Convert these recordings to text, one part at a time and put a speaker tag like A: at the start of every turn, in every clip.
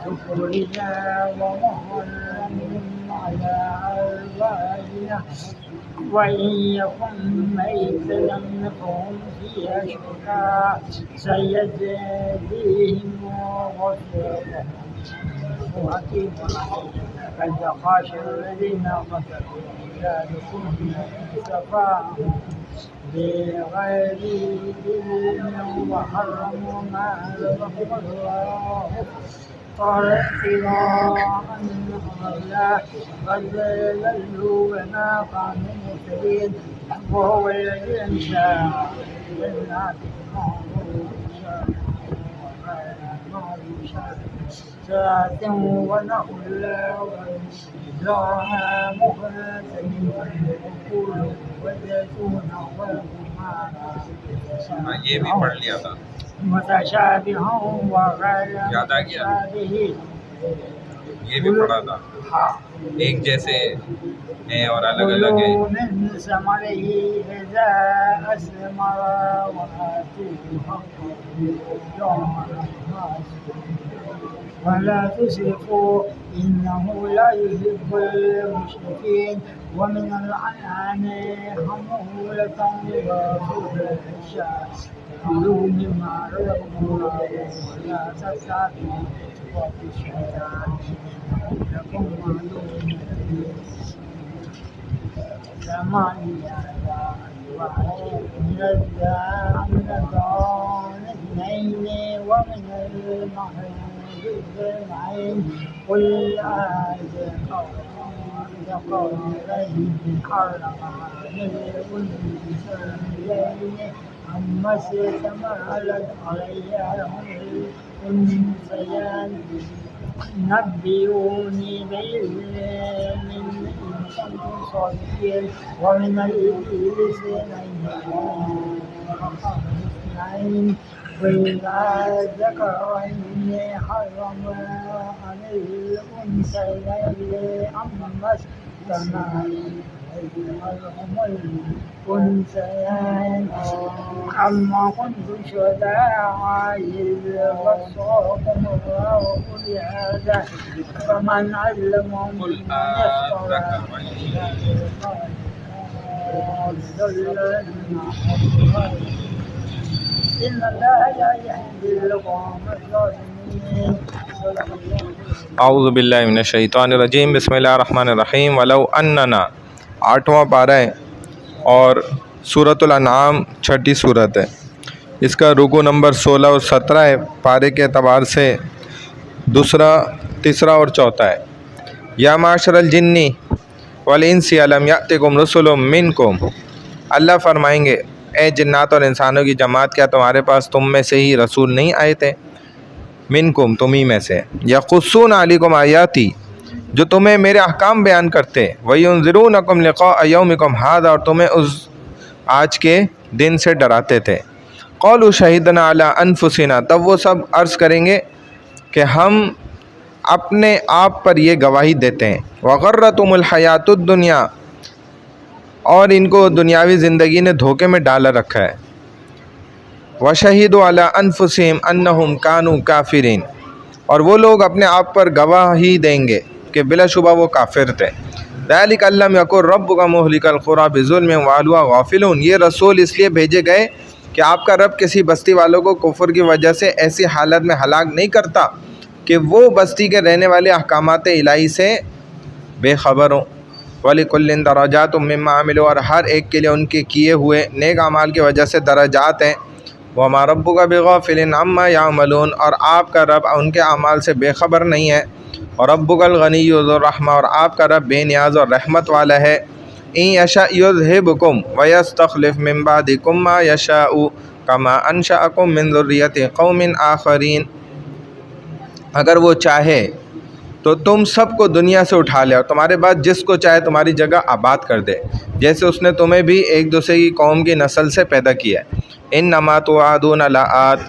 A: ذكورنا ومحرم على أزواجنا وإن يكن ميتا فهم فيها شركاء سيجزيهم غفرا حكيم قد خاشع الذين قتلوا أولادكم سفاههم بغير علم وحرموا ما رزقهم الله ابتغاء الله قد ضلوا وما كانوا مهتدين وهو الذي أنشأ جنات معروشات ذات ونخل وزرعا مختلفا وكلوا وزيتون ورمان
B: یہ بھی پڑھ لیا تھا،
A: متشابها وغير
B: یاد آ گیا؟
A: متشابه
B: یہ بھی پڑھا تھا، ایک جیسے ہیں اور الگ الگ ہیں۔
A: كلوا من ثمره إذا أثمر وآتوه حقه يوم حصاده ولا تسرفوا إنه لا يحب المسرفين ومن الأنعام حمولة وفرشا كلوا مما رزقكم الله ولا تتبعوا خطوات الشيطان لكم معلوم ثمانية أزواج من الضأن اثنين ومن المحيض اثنين قل ذكرين حرم الأنثيين أما اشتملت عليها الأنثيان نبئوني بعلم إن كنتم صادقين ومن الإبل اثنين قل الذكرين حرم عن الأنثيين أما اشتملت الأنثيان أما كنتم شهداء إذ وصاكم الله بهذا فمن علم
B: قل
A: ممن يفترى إن الله لا يهدي القوم الظالمين.
B: اعوذ باللہ من الشیطان الرجیم، بسم اللہ الرحمن الرحیم۔ ولو اننا 8واں پارہ ہے اور سورۃ الانعام چھٹی صورت ہے۔ اس کا رکوع نمبر 16 اور 17 ہے، پارے کے اعتبار سے دوسرا، تیسرا اور چوتھا ہے۔ یا معاشر الجن والانس الم یأتکم رسل منکم، اللہ فرمائیں گے اے جنات اور انسانوں کی جماعت، کیا تمہارے پاس تم میں سے ہی رسول نہیں آئے تھے؟ منکم، تمہیں میں سے، یقصون علیکم آیاتی، جو تمہیں میرے احکام بیان کرتے، وینذرونکم لقاء یومکم ھذا، اور تمہیں اس آج کے دن سے ڈراتے تھے۔ قالوا شہدنا علی انفسنا، تب وہ سب عرض کریں گے کہ ہم اپنے آپ پر یہ گواہی دیتے ہیں۔ وغرتہم الحیات الدنیا، اور ان کو دنیاوی زندگی نے دھوکے میں ڈالا رکھا ہے۔ وشہدوا علی انفسہم انہم کانوا کافرین، اور وہ لوگ اپنے آپ پر گواہی دیں گے کہ بلا شبہ وہ کافر تھے۔ ذالک ان لم یکن ربک مہلک القری بظلم واہلھا غافلون، یہ رسول اس لیے بھیجے گئے کہ آپ کا رب کسی بستی والوں کو کفر کی وجہ سے ایسی حالت میں ہلاک نہیں کرتا کہ وہ بستی کے رہنے والے احکامات الہی سے بے خبر ہوں۔ وَلِكُلٍّ دَرَجَاتٌ مِّمَّا عَمِلُوا، اور ہر ایک کے لیے ان کے کیے ہوئے نیک اعمال کی وجہ سے درجات ہیں۔ وَمَا رَبُّكَ بِغَافِلٍ عَمَّا يَعْمَلُونَ، اور آپ کا رب ان کے اعمال سے بے خبر نہیں ہے۔ وَرَبُّكَ الْغَنِيُّ ذُو الرَّحْمَةِ، اور آپ کا رب بے نیاز اور رحمت والا ہے۔ إِن يَشَأْ يُذْهِبْكُمْ وَيَسْتَخْلِفْ مِن بَعْدِكُم مَّا يَشَاءُ كَمَا أَنشَأَكُم مِّن ذُرِّيَّةِ قَوْمٍ آخَرِينَ، اگر وہ چاہے تو تم سب کو دنیا سے اٹھا لے اور تمہارے بعد جس کو چاہے تمہاری جگہ آباد کر دے، جیسے اس نے تمہیں بھی ایک دوسرے کی قوم کی نسل سے پیدا کیا ہے۔ انما توعدون لآت،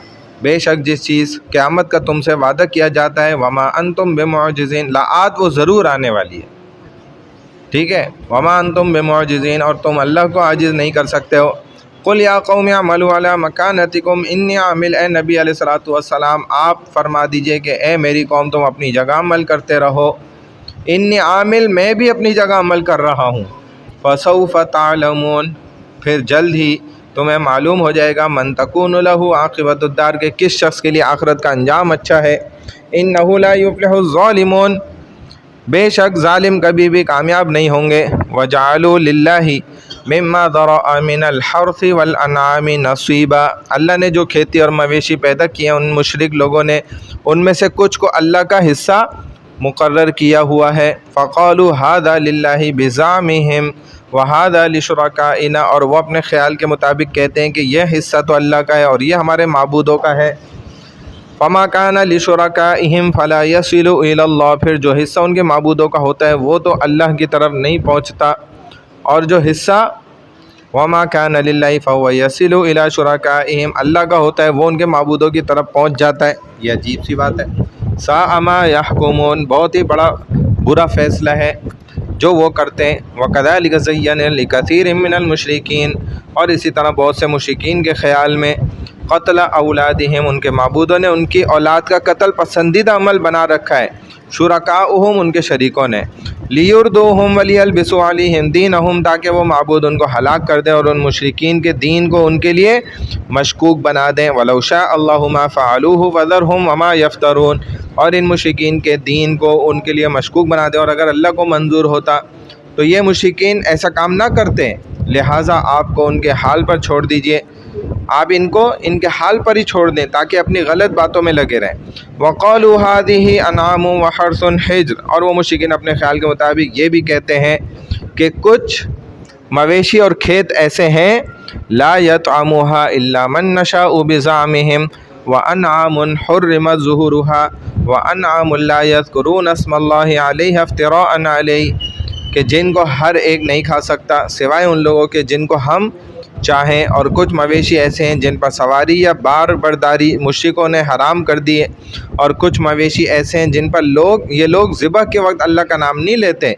B: بے شک جس چیز قیامت کا تم سے وعدہ کیا جاتا ہے، وما انتم بمعجزین، لآت وہ ضرور آنے والی ہے، ٹھیک ہے، وما انتم بمعجزین، اور تم اللہ کو عاجز نہیں کر سکتے ہو۔ قل یا قوم اعملوا علی مکانتکم انی عامل، اے نبی علیہ الصلوۃ والسلام آپ فرما دیجئے کہ اے میری قوم تم اپنی جگہ عمل کرتے رہو، انی عامل میں بھی اپنی جگہ عمل کر رہا ہوں، فسوف تعلمون پھر جلد ہی تمہیں معلوم ہو جائے گا، من تکون لہ عاقبۃ الدار کہ کس شخص کے لیے آخرت کا انجام اچھا ہے، انہ لا یفلح الظالمون بے شک ظالم کبھی بھی کامیاب نہیں ہوں گے، وجعلوا للہ مما ذرأ من الحرث والانعام نصیبا، اللہ نے جو کھیتی اور مویشی پیدا کیے ان مشرک لوگوں نے ان میں سے کچھ کو اللہ کا حصہ مقرر کیا ہوا ہے، فقالوا ھذا للہ بزعمہم وھذا لشرکائنا، اور وہ اپنے خیال کے مطابق کہتے ہیں کہ یہ حصہ تو اللہ کا ہے اور یہ ہمارے معبودوں کا ہے، فما کان لشرکائہم فلا یصل الی اللہ پھر جو حصہ ان کے معبودوں کا ہوتا ہے وہ تو اللہ کی طرف نہیں پہنچتا، اور جو حصہ وما کان للہ فہو یصل الی شرکائہم اللہ کا ہوتا ہے وہ ان کے معبودوں کی طرف پہنچ جاتا ہے، یہ عجیب سی بات ہے، ساء ما یحکمون بہت ہی بڑا برا فیصلہ ہے جو وہ کرتے ہیں، وَكَذَلِكَ زَيَّنَ لِكَثِيرٍ مِّنَ الْمُشْرِكِينَ اور اسی طرح بہت سے مشرکین کے خیال میں قتل اولادہم ان کے معبودوں نے ان کی اولاد کا قتل پسندیدہ عمل بنا رکھا ہے، شرکاؤہم ان کے شریکوں نے، لیردوہم ولیلبسوا علیہم دینہم تاکہ وہ معبود ان کو ہلاک کر دیں اور ان مشرکین کے دین کو ان کے لیے مشکوک بنا دیں، وَلَوْ شَاءَ اللَّهُ مَا فَعَلُوهُ فَذَرْهُمْ وَمَا يَفْتَرُونَ اور ان مشرکین کے دین کو ان کے لیے مشکوک بنا دیں، اور اگر اللہ کو منظور ہوتا تو یہ مشرکین ایسا کام نہ کرتے، لہٰذا آپ کو ان کے حال پر چھوڑ دیجئے، آپ ان کو ان کے حال پر ہی چھوڑ دیں تاکہ اپنی غلط باتوں میں لگے رہیں، وَقَالُوا هَٰذِهِ أَنْعَامٌ وَحَرْثٌ حِجْرٌ اور وہ مشرکین اپنے خیال کے مطابق یہ بھی کہتے ہیں کہ کچھ مویشی اور کھیت ایسے ہیں لا يطعمها الا من نشاء بزعمهم وانعام حرمت ظهورها وانعام لا يذكرون اسم الله عليه افتراء عليه کہ جن کو ہر ایک نہیں کھا سکتا سوائے ان لوگوں کے جن کو ہم چاہیں، اور کچھ مویشی ایسے ہیں جن پر سواری یا بار برداری مشرکوں نے حرام کر دیے، اور کچھ مویشی ایسے ہیں جن پر یہ لوگ ذبح کے وقت اللہ کا نام نہیں لیتے،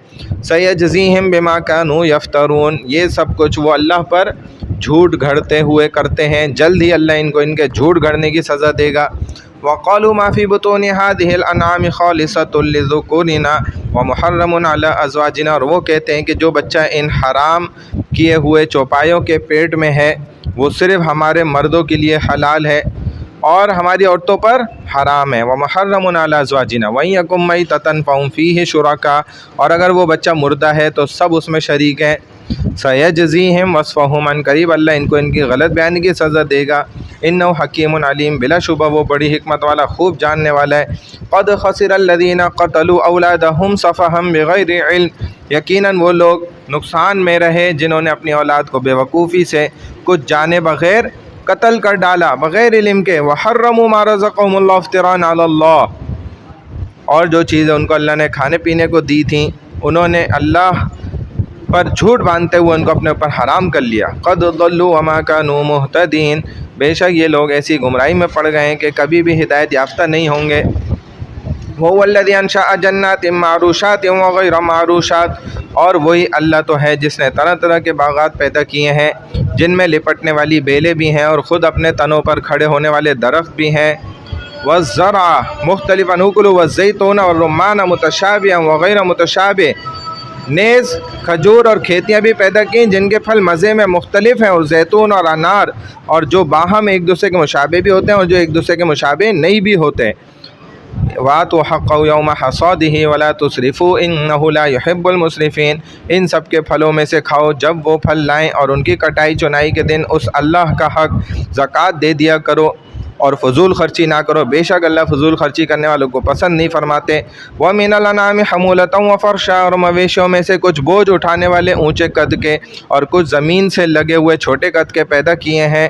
B: سیجزیہم بما کانوا یفترون یہ سب کچھ وہ اللہ پر جھوٹ گھڑتے ہوئے کرتے ہیں، جلد ہی اللہ ان کو ان کے جھوٹ گھڑنے کی سزا دے گا، وَقَالُوا مَا فِي بُطُونِ هَٰذِهِ الْأَنْعَامِ خَالِصَةٌ لِذُكُورِنَا وَمُحَرَّمٌ عَلَىٰ أَزْوَاجِنَا اور وہ کہتے ہیں کہ جو بچہ ان حرام کیے ہوئے چوپایوں کے پیٹ میں ہے وہ صرف ہمارے مردوں کے لیے حلال ہے اور ہماری عورتوں پر حرام ہے، وَمُحَرَّمٌ عَلَىٰ أَزْوَاجِنَا وَإِن يَكُن مَيْتَةً فَهُمْ فِيهِ شُرَكَاءُ اور اگر وہ بچہ مردہ ہے تو سب اس میں شریک ہیں، سَيَجْزِيهِمْ وَصْفَهُمْ عَنْ قَرِيبٍ اللہ ان کو ان کی غلط بیانی کی سزا دے گا، انہ حکیم علیم بلا شبہ وہ بڑی حکمت والا خوب جاننے والا ہے، قد خسر الذین قتلوا اولادہم صفحا بغیر علم یقیناً وہ لوگ نقصان میں رہے جنہوں نے اپنی اولاد کو بے وقوفی سے کچھ جانے بغیر قتل کر ڈالا بغیر علم کے، وحرموا ما رزقهم اللہ افتراء علی اللہ اور جو چیزیں ان کو اللہ نے کھانے پینے کو دی تھیں انہوں نے اللہ پر جھوٹ باندھتے ہوئے ان کو اپنے اوپر حرام کر لیا، قد ضلوا وما كانوا مهتدین بے شک یہ لوگ ایسی گمراہی میں پڑ گئے ہیں کہ کبھی بھی ہدایت یافتہ نہیں ہوں گے، وَهُوَ الَّذِي أَنشَأَ جَنَّاتٍ مَّعْرُوشَاتٍ وَغَيْرَ مَعْرُوشَاتٍ اور وہی اللہ تو ہے جس نے طرح طرح کے باغات پیدا کیے ہیں جن میں لپٹنے والی بیلیں بھی ہیں اور خود اپنے تنوں پر کھڑے ہونے والے درخت بھی ہیں، وَالزَّرْعَ مُخْتَلِفًا أُكُلُهُ وَالزَّيْتُونَ وَالرُّمَّانَ مُتَشَابِهًا وَغَيْرَ مُتَشَابِهٍ نیز کھجور اور کھیتیاں بھی پیدا کی جن کے پھل مزے میں مختلف ہیں، اور زیتون اور انار اور جو باہم ایک دوسرے کے مشابہ بھی ہوتے ہیں اور جو ایک دوسرے کے مشابہ نہیں بھی ہوتے، وَآتُوا حَقَّهُ يَوْمَ حَصَادِهِ وَلَا تُسْرِفُوا إِنَّهُ لَا يُحِبُّ الْمُسْرِفِينَ ان سب کے پھلوں میں سے کھاؤ جب وہ پھل لائیں اور ان کی کٹائی چنائی کے دن اس اللہ کا حق زکوٰۃ دے دیا کرو اور فضول خرچی نہ کرو، بے شک اللہ فضول خرچی کرنے والوں کو پسند نہیں فرماتے، وَمِنَ الْأَنْعَامِ حَمُولَةً وَفَرْشًا اور مویشیوں میں سے کچھ بوجھ اٹھانے والے اونچے قد کے اور کچھ زمین سے لگے ہوئے چھوٹے قد کے پیدا کیے ہیں،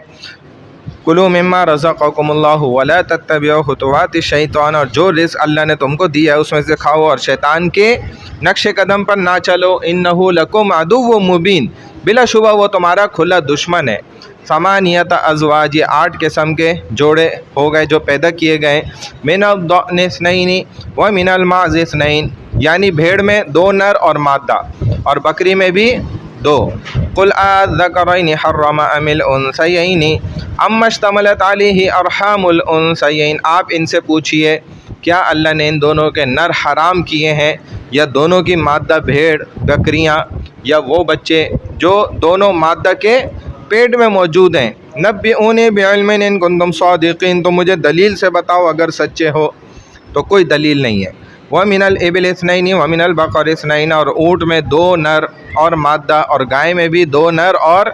B: کلوا مما رزقکم اللہ ولا تتبعوا خطوات الشیطان اور جو رزق اللہ نے تم کو دیا ہے اس میں سے کھاؤ اور شیطان کے نقش قدم پر نہ چلو، انہ لکم عدو مبین بلا شبہ وہ تمہارا کھلا دشمن ہے، ثمانیۃ ازواج یہ 8 قسم کے جوڑے ہو گئے جو پیدا کیے گئے، من الضأن اثنین ومن المعز اثنین یعنی بھیڑ میں 2 نر اور مادہ اور بکری میں بھی 2 قل الذکرین حرم ام الانثیین اما اشتملت علیہ ارحام الانثیین، آپ ان سے پوچھئے کیا اللہ نے ان دونوں کے نر حرام کیے ہیں یا دونوں کی مادہ بھیڑ بکریاں یا وہ بچے جو دونوں مادہ کے پیٹ میں موجود ہیں؟ نبئونی بعلم ان کنتم صادقین، تو مجھے دلیل سے بتاؤ اگر سچے ہو۔ تو کوئی دلیل نہیں ہے۔ وَمِنَ الْإِبِلِ اثْنَيْنِ وَمِنَ الْبَقَرِ اثْنَيْنِ، اور اونٹ میں 2 نر اور مادہ، اور گائے میں بھی 2 نر اور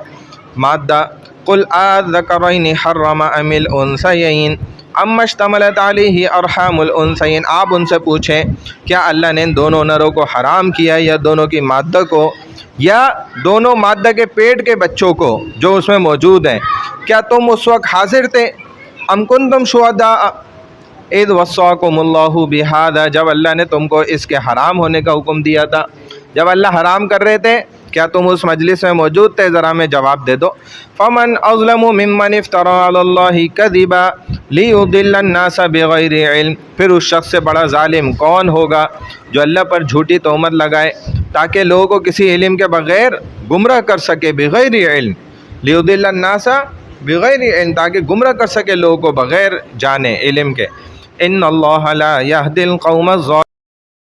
B: مادہ۔ قُلْ آذَكَرَيْنِ حَرَّمَ أَمِ الْأُنثَيَيْنِ اَمَّا اشْتَمَلَتْ عَلَيْهِ أَرْحَامُ الْأُنثَيَيْنِ، آپ ان سے پوچھیں کیا اللہ نے ان دونوں نروں کو حرام کیا یا دونوں کی مادہ کو یا دونوں مادہ کے پیٹ کے بچوں کو جو اس میں موجود ہیں؟ کیا تم اس وقت حاضر تھے؟ ام کنتم شہداء اذ وصاکم اللہ بہذا، جب اللہ نے تم کو اس کے حرام ہونے کا حکم دیا تھا، جب اللہ حرام کر رہے تھے کیا تم اس مجلس میں موجود تھے؟ ذرا ہمیں جواب دے دو۔ فمن اظلم ممن افترى علی اللہ کذبا لیضل الناس بغیر علم، پھر اس شخص سے بڑا ظالم کون ہوگا جو اللہ پر جھوٹی تہمت لگائے تاکہ لوگوں کو کسی علم کے بغیر گمراہ کر سکے، بغیر علم، لیضل الناس بغیر علم، تاکہ گمراہ کر سکے لوگوں کو بغیر جانے علم کے۔ ان اللہ لا یہدی القوم الظالمین،